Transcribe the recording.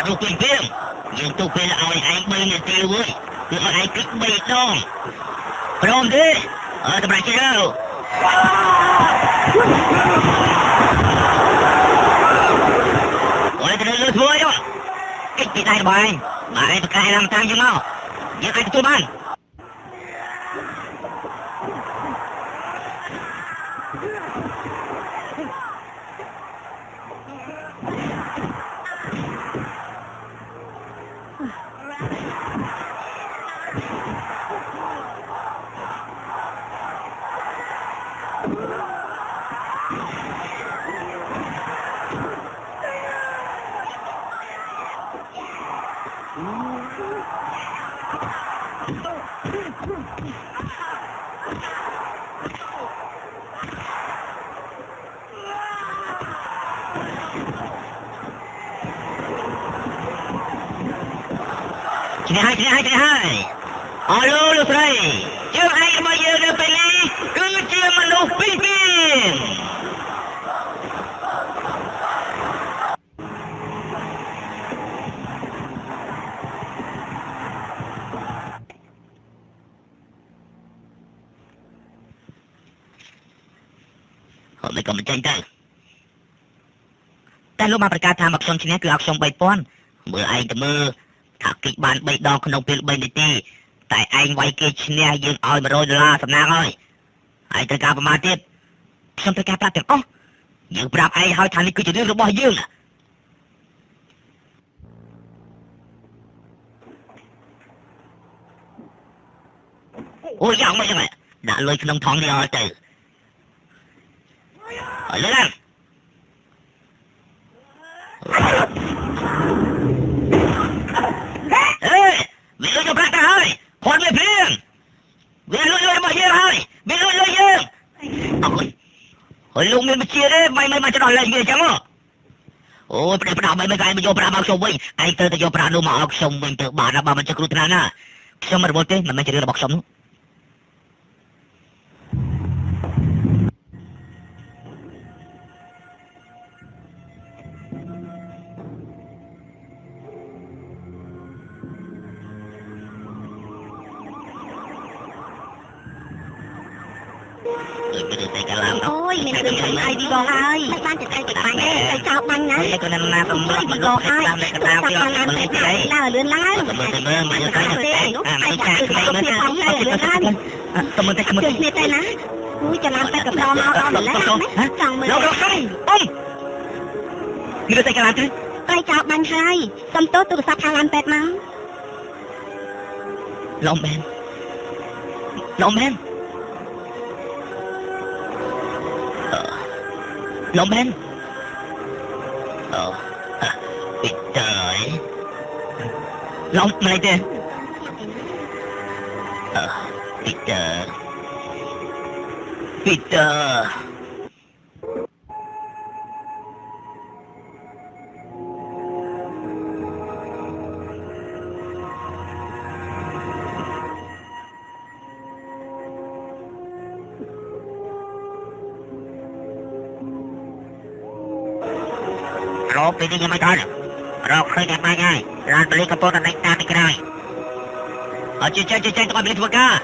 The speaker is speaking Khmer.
ទូពីពីយើងទូពេលឲ្យឯង3នាទីវើយគឺឲ្យឯងគិត3ដងព្រមទេតម្រាច់ទៅអូយទៅលើធ្វើអីគិតពីដៃរបស់ឯងបើឯងប្រកាសឡើងតាមយើងមកយើងអាចទទួលបានChị hai aloលោកស្រីជើងឯងរបស់យើងនៅពេលនេះគឺជាមនុស្សពីរពីរមិនក៏មិនចេញទៅតែលោកបានប្រកាសថាមកខ្ញុំឈ្នះគឺឲ្យខ្ញុំ 3000 មើលឯងទៅមើលថាគិតបាន3ដងក្នុងពេល3នាទីតែឯងវាយគេឈ្នះយើងឲ្យ$100សំណាងហើយឯងត្រូវការប្រមាណទៀតខ្ញុំត្រូវការប្រាប់ទាំងអស់យើងប្រាប់ឯងហើយថានេះគឺជារឿងរបស់យើងអូយយ៉ាងម៉េចហ្នឹងដាក់លុយក្នុងថងនេះឲ្យទៅឲ្យលើឡើងវាលុយយកប្រាក់ទៅហើយគាត់វាព្រៀងវាលុយរបស់យើងហើយវាលុយយើងអរគុណហើយលោកមានបញ្ជាទេមិនមកចដោះលេងវាអញ្ចឹងអូយប្រដាប់មិនគេមកយកប្រាក់មកខ្ញុំវិញឯងត្រូវតែយកប្រាក់នោះមកឲ្យខ្ញុំវិញទៅបានបើមិនចេះគ្រោះថ្នាក់ណាខ្ញុំមិនរវល់ទេមិនមែនជារឿងរបស់ខ្ញុំនោះôi mình đừng ai đi gòn ơi mấy ban trực tiếp bạn ơi sao băng nhá cái này là không biết đi gòn ơi sao băng làm cái gì nào lươn lá mà nó cái này ai chả cái này nó lươn lá tụi mình tay ná ui cho làm tay cầm đo mau đo lấy hả chồng mình đâu không người tay cái làm chứ ai chào băng hai tâm tốt tôi sắp hàng ăn pet máu lòng men Long Ben Peter Long mày đây Peter Rốt đi nhưng mà thôi Rốt khơi đẹp mai ngay Lan beli kapot dan naik tadi kerai Chơi tụi bay beli thua ca